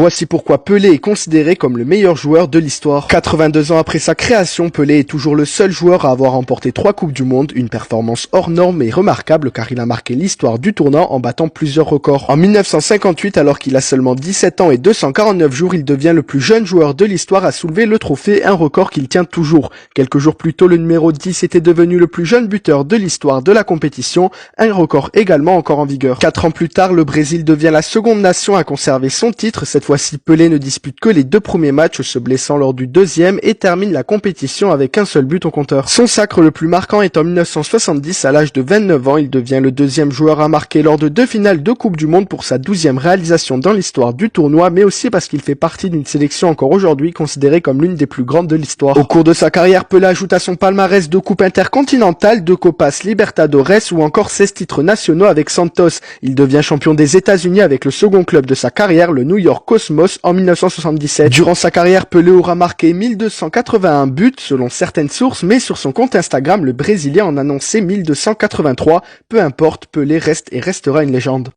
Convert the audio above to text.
Voici pourquoi Pelé est considéré comme le meilleur joueur de l'histoire. 82 ans après sa création, Pelé est toujours le seul joueur à avoir remporté 3 Coupes du Monde, une performance hors norme et remarquable car il a marqué l'histoire du tournoi en battant plusieurs records. En 1958, alors qu'il a seulement 17 ans et 249 jours, il devient le plus jeune joueur de l'histoire à soulever le trophée, un record qu'il tient toujours. Quelques jours plus tôt, le numéro 10 était devenu le plus jeune buteur de l'histoire de la compétition, un record également encore en vigueur. 4 ans plus tard, le Brésil devient la seconde nation à conserver son titre. Cette fois-ci, Pelé ne dispute que les 2 premiers matchs, se blessant lors du deuxième et termine la compétition avec un seul but au compteur. Son sacre le plus marquant est en 1970, à l'âge de 29 ans, il devient le deuxième joueur à marquer lors de 2 finales de Coupe du Monde pour sa 12e réalisation dans l'histoire du tournoi, mais aussi parce qu'il fait partie d'une sélection encore aujourd'hui considérée comme l'une des plus grandes de l'histoire. Au cours de sa carrière, Pelé ajoute à son palmarès 2 coupes intercontinentales, 2 Copas Libertadores ou encore 16 titres nationaux avec Santos. Il devient champion des États-Unis avec le second club de sa carrière, le New York Cosmos, en 1977. Durant sa carrière, Pelé aura marqué 1281 buts selon certaines sources, mais sur son compte Instagram, le Brésilien en annonçait 1283. Peu importe, Pelé reste et restera une légende.